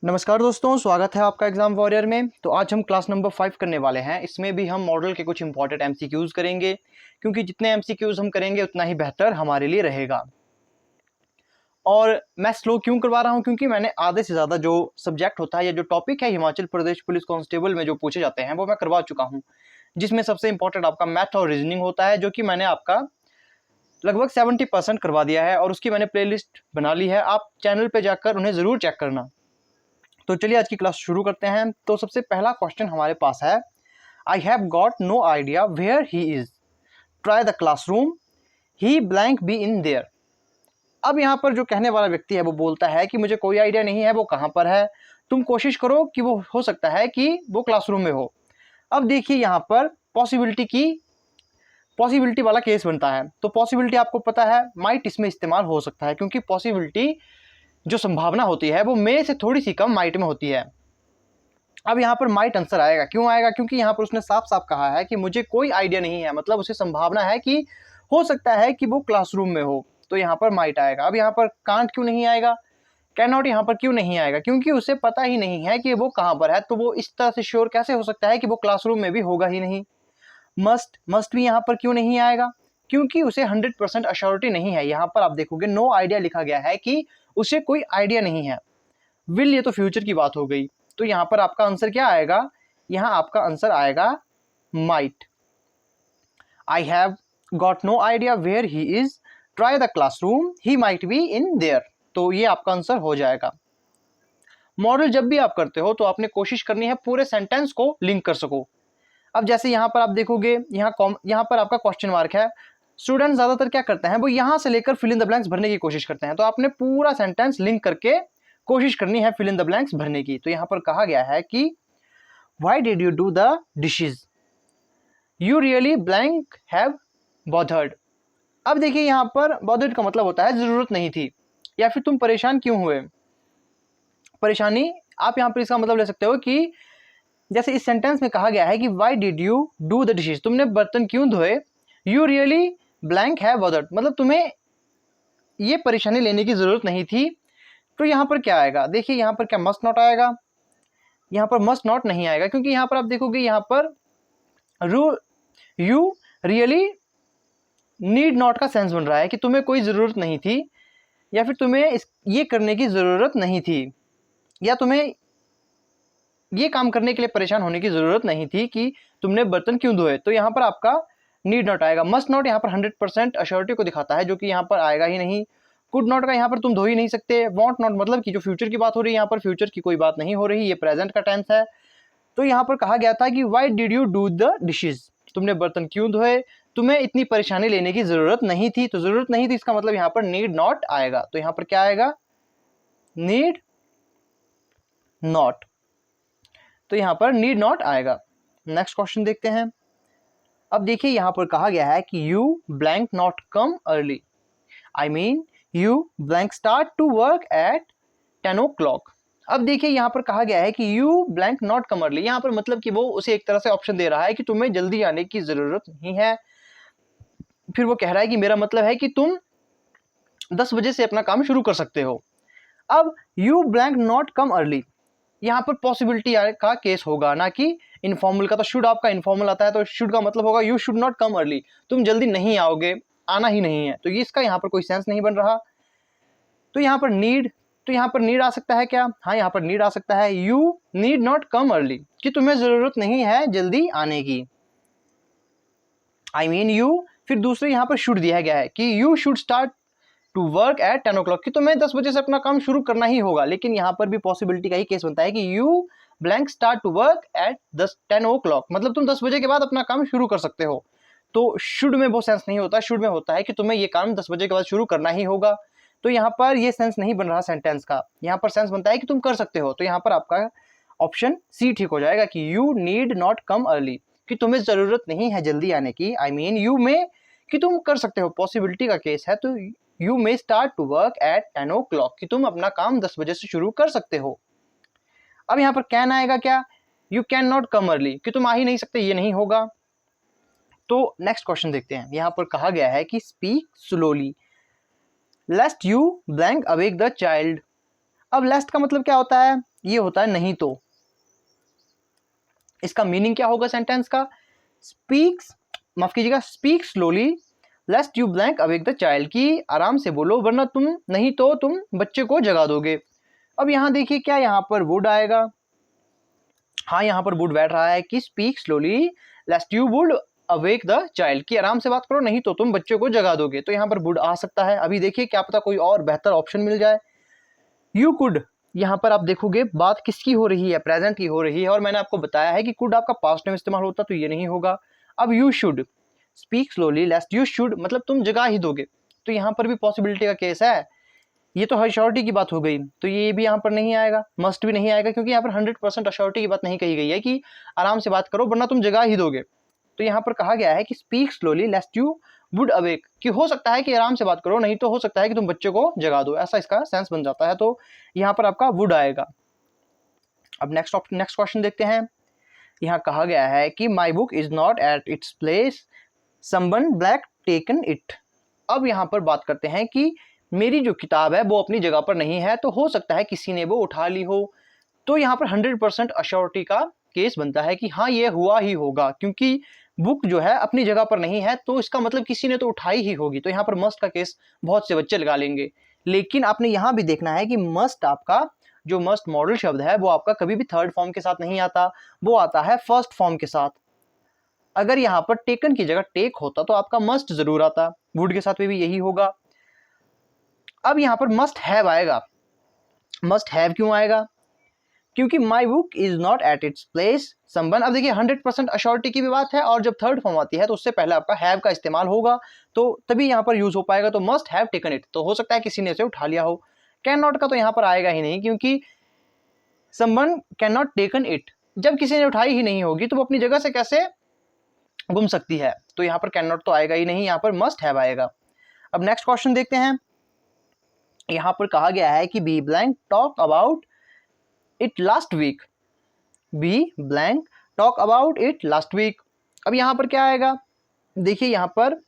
नमस्कार दोस्तों, स्वागत है आपका एग्जाम वॉरियर में। तो आज हम क्लास नंबर 5 करने वाले हैं। इसमें भी हम मॉडल के कुछ इंपॉर्टेंट एमसीक्यूज करेंगे, क्योंकि जितने एमसीक्यूज हम करेंगे उतना ही बेहतर हमारे लिए रहेगा। और मैं स्लो क्यों करवा रहा हूं, क्योंकि मैंने आधे से ज़्यादा जो सब्जेक्ट होता है या जो टॉपिक है हिमाचल प्रदेश पुलिस कांस्टेबल में जो पूछे जाते हैं वो मैं करवा चुका हूँ, जिसमें सबसे इंपॉर्टेंट आपका मैथ और रीजनिंग होता है, जो कि मैंने आपका लगभग 70% करवा दिया है और उसकी मैंने प्लेलिस्ट बना ली है। आप चैनल पर जाकर उन्हें ज़रूर चेक करना। तो चलिए आज की क्लास शुरू करते हैं। तो सबसे पहला क्वेश्चन हमारे पास है, I have got no idea where he is, try the classroom, he blank be in there. अब यहाँ पर जो कहने वाला व्यक्ति है वो बोलता है कि मुझे कोई आइडिया नहीं है वो कहाँ पर है, तुम कोशिश करो कि वो हो सकता है कि वो क्लासरूम में हो। अब देखिए यहाँ पर पॉसिबिलिटी वाला केस बनता है। तो पॉसिबिलिटी आपको पता है माइट इसमें इस्तेमाल हो सकता है, क्योंकि पॉसिबिलिटी जो संभावना होती है वो मे से थोड़ी सी कम माइट में होती है। अब यहाँ पर माइट आंसर आएगा। क्यों आएगा? क्योंकि यहाँ पर उसने साफ साफ कहा है कि मुझे कोई आइडिया नहीं है, मतलब उसे संभावना है कि हो सकता है कि वो क्लासरूम में हो, तो यहाँ पर माइट आएगा। अब यहाँ पर कांट क्यों नहीं आएगा, कैन नॉट यहाँ पर क्यों नहीं आएगा? क्योंकि उसे पता ही नहीं है कि वो कहाँ पर है, तो वो इस तरह से श्योर कैसे हो सकता है कि वो क्लासरूम में भी होगा ही नहीं। मस्ट भी यहाँ पर क्यों नहीं आएगा? क्योंकि उसे 100% अश्योरिटी नहीं है। यहाँ पर आप देखोगे नो आइडिया लिखा गया है कि उसे कोई आइडिया नहीं है। विल, ये तो फ्यूचर की बात हो गई, तो यहाँ पर आपका आंसर क्या आएगा? यहाँ आपका आंसर आएगा might. I have got no idea where he is, try the classroom, he might be in there. तो ये आपका आंसर हो जाएगा। मॉडल जब भी आप करते हो तो आपने कोशिश करनी है पूरे सेंटेंस को लिंक कर सको। अब जैसे यहाँ पर आप देखोगे, यहाँ पर आपका क्वेश्चन मार्क है। स्टूडेंट ज्यादातर क्या करते हैं, वो यहाँ से लेकर फिल इन द ब्लैंक्स भरने की कोशिश करते हैं। तो आपने पूरा सेंटेंस लिंक करके कोशिश करनी है फिल इन द ब्लैंक्स भरने की। तो यहाँ पर कहा गया है कि why did you do the dishes, you really blank have bothered. अब देखिए यहाँ पर बॉदर्ड का मतलब होता है जरूरत नहीं थी, या फिर तुम परेशान क्यों हुए। परेशानी आप यहाँ पर इसका मतलब ले सकते हो कि जैसे इस सेंटेंस में कहा गया है कि why did you do the dishes, तुमने बर्तन क्यों धोए। You really blank have bothered, मतलब तुम्हें ये परेशानी लेने की जरूरत नहीं थी। तो यहाँ पर क्या आएगा? देखिए यहाँ पर क्या मस्ट नॉट आएगा? यहाँ पर मस्ट नॉट नहीं आएगा, क्योंकि यहाँ पर आप देखोगे यहाँ पर यू रियली नीड नॉट का सेंस बन रहा है कि तुम्हें कोई ज़रूरत नहीं थी, या फिर तुम्हें ये करने की ज़रूरत नहीं थी, या तुम्हें ये काम करने के लिए परेशान होने की ज़रूरत नहीं थी कि तुमने बर्तन क्यों धोए। तो यहाँ पर आपका नीड नॉट आएगा। मस्ट नॉट यहाँ पर 100% अश्योरिटी को दिखाता है, जो कि यहाँ पर आएगा ही नहीं। कुड नॉट का यहाँ पर तुम धो ही नहीं सकते। वॉन्ट नॉट मतलब कि जो फ्यूचर की बात हो रही है, यहाँ पर फ्यूचर की कोई बात नहीं हो रही, ये प्रेजेंट का टेंस है। तो यहाँ पर कहा गया था कि why did you do the dishes, तुमने बर्तन क्यों धोए, तुम्हें इतनी परेशानी लेने की जरूरत नहीं थी। तो जरूरत नहीं थी इसका मतलब यहाँ पर नीड नॉट आएगा। तो यहाँ पर क्या आएगा? Need not. तो यहाँ पर नीड नॉट आएगा। नेक्स्ट क्वेश्चन देखते हैं। अब देखिए यहाँ पर कहा गया है कि you blank not come early, I mean you blank start to work at 10 o'clock। अब देखिए यहाँ पर कहा गया है कि you blank not come early, यहाँ पर मतलब कि वो उसे एक तरह से ऑप्शन दे रहा है कि तुम्हें जल्दी आने की जरूरत नहीं है। फिर वो कह रहा है कि मेरा मतलब है कि तुम 10 बजे से अपना काम शुरू कर सकते हो। अब you blank not come early, यहाँ पर पॉसिबिलिटी का केस होगा, ना कि इनफॉर्मल का। तो शुड आपका इनफॉर्मल आता है, तो शुड का मतलब होगा you should not come early, तुम जल्दी नहीं आओगे, आना ही नहीं है। तो ये इसका यहाँ पर कोई सेंस नहीं बन रहा। तो यहाँ पर नीड आ सकता है क्या? हाँ, यहाँ पर नीड आ सकता है। You need not come early, कि तुम्हें जरूरत नहीं है जल्दी आने की। आई मीन यू, फिर दूसरे यहाँ पर शुड दिया गया है कि you should start to work at 10 o'clock, कि तुम्हें 10 बजे से अपना काम शुरू करना ही होगा। लेकिन यहाँ पर भी पॉसिबिलिटी का ही केस बनता है कि you blank start to work at 10 o'clock, मतलब तुम 10 बजे के बाद अपना काम शुरू कर सकते हो। तो शुड में वो सेंस नहीं होता। शुड में होता है कि तुम्हें ये काम 10 बजे के बाद शुरू करना ही होगा। तो यहाँ पर ये सेंस नहीं बन रहा सेंटेंस का। यहाँ पर सेंस बनता है कि तुम कर सकते हो। तो यहाँ पर आपका ऑप्शन सी ठीक हो जाएगा कि you need not come early, कि तुम्हें जरूरत नहीं है जल्दी आने की। आई मीन यू में, कि तुम कर सकते हो, पॉसिबिलिटी का केस है। तो you may start to work at 10 o'clock, कि तुम अपना काम 10 बजे से शुरू कर सकते हो। अब यहाँ पर कैन आएगा क्या? You can not come early, कि तुम आ ही नहीं सकते, ये नहीं होगा। तो नेक्स्ट क्वेश्चन देखते हैं। यहाँ पर कहा गया है कि speak slowly लेस्ट you blank awake the child. अब लेस्ट का मतलब क्या होता है? ये होता है नहीं तो। इसका मीनिंग क्या होगा सेंटेंस का? स्पीक्स, माफ कीजिएगा, speak slowly लेस्ट you blank awake the child, की आराम से बोलो वरना तुम, नहीं तो तुम बच्चे को जगा दोगे। अब यहाँ देखिए क्या यहाँ पर वुड आएगा? हाँ, यहाँ पर वुड बैठ रहा है कि speak slowly लेस्ट you would awake the child, की आराम से बात करो नहीं तो तुम बच्चे को जगा दोगे। तो यहाँ पर वुड आ सकता है। अभी देखिए क्या पता कोई और बेहतर ऑप्शन मिल जाए। यू कुड, यहाँ पर आप देखोगे बात किसकी हो रही है? प्रेजेंट की हो रही है, और मैंने आपको बताया है कि कुड आपका पास्ट में इस्तेमाल होता तो ये नहीं होगा। अब you should, speak slowly लेस्ट you should, मतलब तुम जगा ही दोगे, तो यहाँ पर भी पॉसिबिलिटी का केस है। ये तो अश्योरिटी की बात हो गई, तो ये भी यहाँ पर नहीं आएगा, मस्ट भी नहीं आएगा, क्योंकि यहाँ पर 100% अश्योरिटी की बात नहीं कही गई है कि आराम से बात करो वरना तुम जगा ही दोगे। तो यहाँ पर कहा गया है कि speak slowly लेस्ट you would awake, कि हो सकता है कि आराम से बात करो नहीं तो हो सकता है कि तुम बच्चे को जगा दो, ऐसा इसका सेंस बन जाता है। तो यहाँ पर आपका वुड आएगा। अब नेक्स्ट क्वेश्चन देखते हैं। यहाँ कहा गया है कि my book is not at its place, someone black taken it. अब यहाँ पर बात करते हैं कि मेरी जो किताब है वो अपनी जगह पर नहीं है, तो हो सकता है किसी ने वो उठा ली हो। तो यहाँ पर 100% अश्योरिटी का केस बनता है कि हाँ ये हुआ ही होगा, क्योंकि बुक जो है अपनी जगह पर नहीं है तो इसका मतलब किसी ने तो उठाई ही होगी। तो यहाँ पर मस्ट का केस बहुत से बच्चे लगा लेंगे, लेकिन आपने यहाँ भी देखना है कि मस्ट आपका जो मस्ट मॉडल शब्द है वो आपका कभी भी थर्ड फॉर्म के साथ नहीं आता, वो आता है फर्स्ट फॉर्म के साथ। अगर यहाँ पर टेकन की जगह टेक होता तो आपका मस्ट जरूर आता, वुड के साथ भी यही होगा। अब यहाँ पर मस्ट हैव आएगा। मस्ट हैव क्यों आएगा? क्योंकि my book is not at its place someone. अब देखिए 100% अश्योरिटी की भी बात है, और जब थर्ड फॉर्म आती है तो उससे पहले आपका हैव का इस्तेमाल होगा, तो तभी यहाँ पर यूज हो पाएगा। तो मस्ट हैव टेकन इट, तो हो सकता है किसी ने इसे उठा लिया हो। कैन नॉट का तो यहाँ पर आएगा ही नहीं, क्योंकि someone can not taken it, जब किसी ने उठाई ही नहीं होगी तो वो अपनी जगह से कैसे गुम सकती है। तो यहाँ पर कैन नॉट तो आएगा ही नहीं, यहाँ पर मस्ट हैव आएगा। अब नेक्स्ट क्वेश्चन देखते हैं। यहाँ पर कहा गया है कि we blank talk about it last week, we blank talk about it last week. अब यहाँ पर क्या आएगा? देखिए यहाँ पर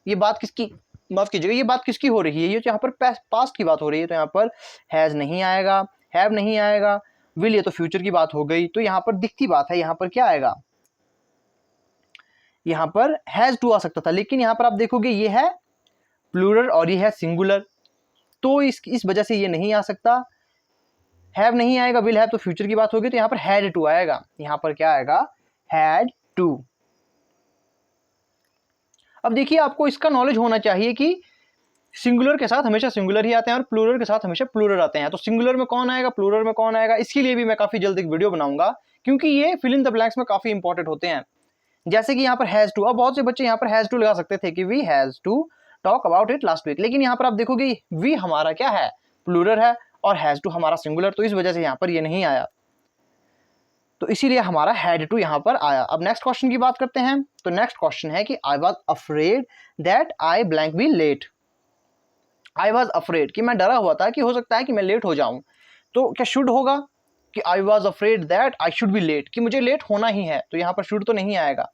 ये बात किसकी, माफ कीजिएगा, ये बात किसकी हो रही है? ये यहाँ पर पास्ट की बात हो रही है, तो यहाँ पर हैज नहीं आएगा, हैव नहीं आएगा, विल ये तो फ्यूचर की बात हो गई। तो यहाँ पर दिखती बात है, यहाँ पर क्या आएगा? यहाँ पर हैज टू आ सकता था, लेकिन यहाँ पर आप देखोगे ये है प्लूरल और ये है सिंगुलर, तो इस वजह से ये नहीं आ सकता। हैव नहीं आएगा, विल हैव तो फ्यूचर की बात होगी, तो यहाँ पर हैड टू आएगा। यहाँ पर क्या आएगा? Had to. अब देखिए आपको इसका नॉलेज होना चाहिए कि सिंगुलर के साथ हमेशा सिंगुलर ही आते हैं और प्लूरल के साथ हमेशा प्लूरल आते हैं। तो सिंगुलर में कौन आएगा, प्लूरल में कौन आएगा, इसके लिए भी मैं काफी जल्द एक वीडियो बनाऊंगा, क्योंकि ये फिल इन द ब्लैंक्स में काफी इंपॉर्टेंट होते हैं। जैसे कि यहाँ पर हैज टू, अब बहुत से बच्चे यहाँ पर हैज टू लगा सकते थे कि we has to talk about it last week, लेकिन यहाँ पर आप देखोगे वी हमारा क्या है, प्लूरल है, और हैज टू हमारा सिंगुलर, तो इस वजह से यहाँ पर ये नहीं आया, तो इसीलिए हमारा हैड टू यहाँ पर आया। अब नेक्स्ट क्वेश्चन की बात करते हैं। तो नेक्स्ट क्वेश्चन है कि I was afraid that I blank be late. I was afraid कि मैं डरा हुआ था कि हो सकता है कि मैं लेट हो जाऊं, तो क्या शुड होगा कि I was afraid that I should be late, कि मुझे लेट होना ही है, तो यहाँ पर शुड तो नहीं आएगा,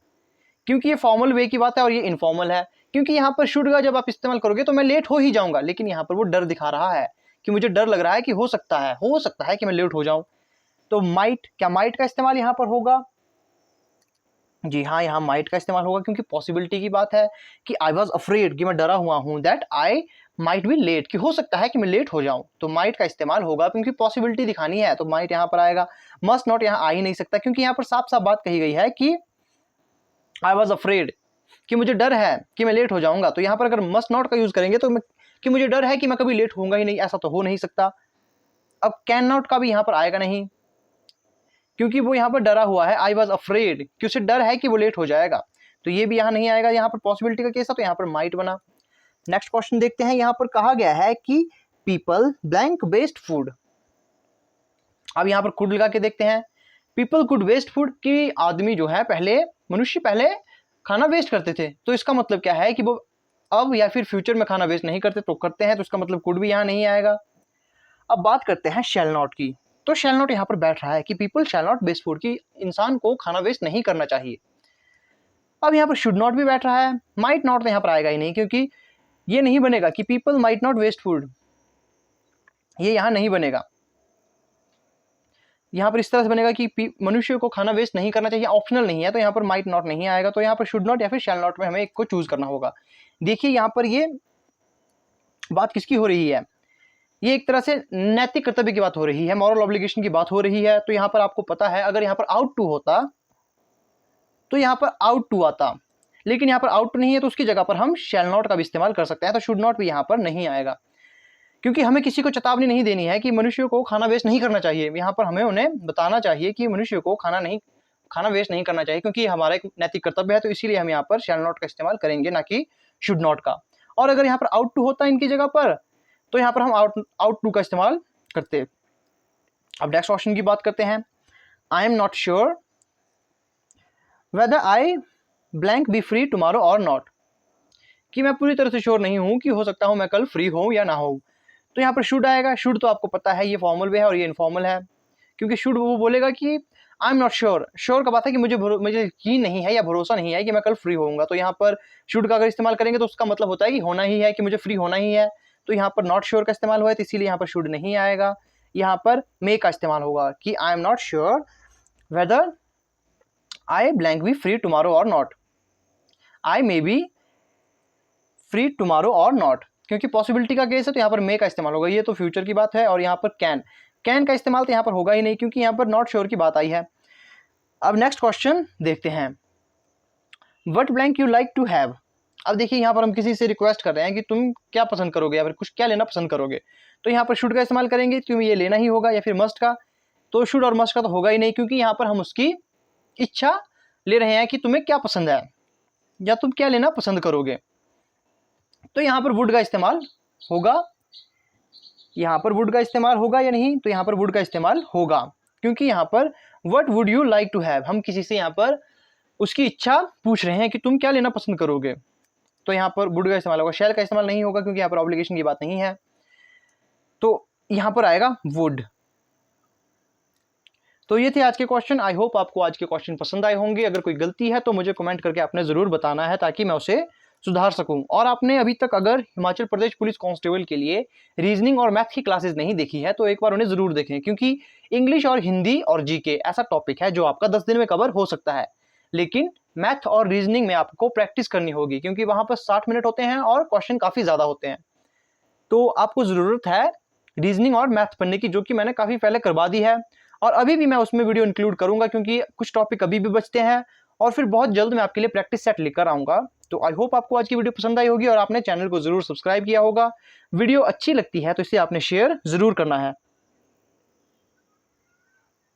क्योंकि ये फॉर्मल वे की बात है और ये इनफॉर्मल है। क्योंकि यहाँ पर शुड का जब आप इस्तेमाल करोगे तो मैं लेट हो ही जाऊंगा, लेकिन यहाँ पर वो डर दिखा रहा है कि मुझे डर लग रहा है कि हो सकता है कि मैं लेट हो जाऊं। तो माइट, क्या माइट का इस्तेमाल यहाँ पर होगा? जी हाँ, यहाँ माइट का इस्तेमाल होगा, क्योंकि पॉसिबिलिटी की बात है कि आई वॉज अफ्रेड कि मैं डरा हुआ हूँ, that I might be late कि हो सकता है कि मैं लेट हो जाऊं, तो माइट का इस्तेमाल होगा, क्योंकि पॉसिबिलिटी दिखानी है, तो माइट यहाँ पर आएगा। मस्ट नॉट यहाँ आ ही नहीं सकता, क्योंकि यहाँ पर साफ साफ बात कही गई है कि आई वॉज अफ्रेड कि मुझे डर है कि मैं लेट हो जाऊंगा। तो यहाँ पर अगर मस्ट नॉट का यूज करेंगे तो कि मुझे डर है कि मैं कभी लेट होऊंगा ही नहीं, ऐसा तो हो नहीं सकता। अब कैन नॉट का भी यहाँ पर आएगा नहीं, क्योंकि वो यहाँ पर डरा हुआ है, आई वॉज अफ्रेड कि उसे डर है कि वो लेट हो जाएगा, तो ये भी यहाँ नहीं आएगा। यहाँ पर पॉसिबिलिटी का केस है, तो यहाँ पर माइट बना। नेक्स्ट क्वेश्चन देखते हैं। यहाँ पर कहा गया है कि पीपल ब्लैंक वेस्ट फूड। अब यहाँ पर कुड लगा के देखते हैं। पीपल कुड वेस्ट फूड कि आदमी जो है मनुष्य पहले खाना वेस्ट करते थे, तो इसका मतलब क्या है कि वो अब या फिर फ्यूचर में खाना वेस्ट नहीं करते, तो करते हैं, तो इसका मतलब कुड भी यहाँ नहीं आएगा। अब बात करते हैं शैल नॉट की। तो शैल नॉट यहाँ पर बैठ रहा है कि people shall not waste food की इंसान को खाना वेस्ट नहीं करना चाहिए। अब यहाँ पर शुड नॉट भी बैठ रहा है। माइट नॉट तो यहाँ पर आएगा ही नहीं, क्योंकि ये नहीं बनेगा कि people might not waste food, ये यहाँ नहीं बनेगा। यहाँ पर इस तरह से बनेगा कि मनुष्य को खाना वेस्ट नहीं करना चाहिए, ऑप्शनल नहीं है, तो यहाँ पर माइट नॉट नहीं आएगा, तो यहाँ पर शुड नॉट या फिर शैल नॉट में हमें एक को चूज करना होगा। देखिए यहाँ पर ये बात किसकी हो रही है, ये एक तरह से नैतिक कर्तव्य की बात हो रही है, मॉरल ऑब्लिगेशन की बात हो रही है। तो यहाँ पर आपको पता है अगर यहाँ पर आउट टू होता तो यहाँ पर आउट टू आता, लेकिन यहाँ पर आउट टू नहीं है तो उसकी जगह पर हम शैल नॉट का भी इस्तेमाल कर सकते हैं, तो शुड नॉट भी यहाँ पर नहीं आएगा, क्योंकि हमें किसी को चेतावनी नहीं देनी है कि मनुष्य को खाना वेस्ट नहीं करना चाहिए। यहाँ पर हमें उन्हें बताना चाहिए कि मनुष्य को खाना वेस्ट नहीं करना चाहिए, क्योंकि हमारा एक नैतिक कर्तव्य है, तो इसीलिए हम यहाँ पर शैल नॉट का इस्तेमाल करेंगे, ना कि शुड नॉट का। और अगर यहाँ पर आउट टू होता इनकी जगह पर, तो यहाँ पर हम आउट टू का इस्तेमाल करते। अब नेक्स्ट क्वेश्चन की बात करते हैं। आई am not sure whether I blank be free tomorrow or not, कि मैं पूरी तरह से श्योर नहीं हूं कि हो सकता हूं मैं कल फ्री हूं या ना हो। तो यहाँ पर शुड आएगा। शुड तो आपको पता है ये फॉर्मल वे है और ये इनफॉर्मल है, क्योंकि शुड वो बोलेगा कि I am not sure, sure का बात है कि मुझे यकीन नहीं है या भरोसा नहीं है कि मैं कल फ्री होऊंगा। तो यहाँ पर शुड का अगर इस्तेमाल करेंगे तो उसका मतलब होता है कि होना ही है, कि मुझे फ्री होना ही है। तो यहाँ पर नॉट श्योर का इस्तेमाल हुआ है, तो इसीलिए यहाँ पर शुड नहीं आएगा, यहाँ पर मे का इस्तेमाल होगा कि I am not sure whether I blank be free tomorrow or not, I may be free tomorrow or not, क्योंकि पॉसिबिलिटी का केस है तो यहाँ पर मे का इस्तेमाल होगा। ये तो फ्यूचर की बात है। और यहाँ पर कैन का इस्तेमाल तो यहाँ पर होगा ही नहीं, क्योंकि यहाँ पर नॉट श्योर की बात आई है। अब नेक्स्ट क्वेश्चन देखते हैं, what blank you like to have. अब देखिए यहाँ पर हम किसी से रिक्वेस्ट कर रहे हैं कि तुम क्या पसंद करोगे या फिर कुछ क्या लेना पसंद करोगे, तो यहाँ पर शुड का इस्तेमाल करेंगे, तुम्हें ये लेना ही होगा, या फिर मस्ट का। तो शुड और मस्ट का तो होगा ही नहीं, क्योंकि यहाँ पर हम उसकी इच्छा ले रहे हैं कि तुम्हें क्या पसंद है या तुम क्या लेना पसंद करोगे। तो यहाँ पर वुड का इस्तेमाल होगा, यहाँ पर वुड का इस्तेमाल होगा या नहीं, तो यहाँ पर वुड का इस्तेमाल होगा, क्योंकि यहाँ पर what would you like to have, हम किसी से यहाँ पर उसकी इच्छा पूछ रहे हैं कि तुम क्या लेना पसंद करोगे। तो यहाँ पर वुड का इस्तेमाल होगा, शैल का इस्तेमाल नहीं होगा, क्योंकि यहाँ पर ऑब्लिगेशन की बात नहीं है। तो यहाँ पर आएगा वुड। तो ये थे आज के क्वेश्चन। आई होप आपको आज के क्वेश्चन पसंद आए होंगे। अगर कोई गलती है तो मुझे कमेंट करके आपने ज़रूर बताना है, ताकि मैं उसे सुधार सकूं। और आपने अभी तक अगर हिमाचल प्रदेश पुलिस कांस्टेबल के लिए रीजनिंग और मैथ की क्लासेस नहीं देखी है तो एक बार उन्हें ज़रूर देखें, क्योंकि इंग्लिश और हिंदी और जीके ऐसा टॉपिक है जो आपका 10 दिन में कवर हो सकता है, लेकिन मैथ और रीजनिंग में आपको प्रैक्टिस करनी होगी, क्योंकि वहाँ पर 60 मिनट होते हैं और क्वेश्चन काफ़ी ज़्यादा होते हैं। तो आपको ज़रूरत है रीजनिंग और मैथ पढ़ने की, जो कि मैंने काफ़ी पहले करवा दी है, और अभी भी मैं उसमें वीडियो इंक्लूड करूंगा, क्योंकि कुछ टॉपिक अभी भी बचते हैं, और फिर बहुत जल्द मैं आपके लिए प्रैक्टिस सेट लेकर आऊंगा। तो आई होप आपको आज की वीडियो पसंद आई होगी और आपने चैनल को जरूर सब्सक्राइब किया होगा। वीडियो अच्छी लगती है तो इसे आपने शेयर जरूर करना है।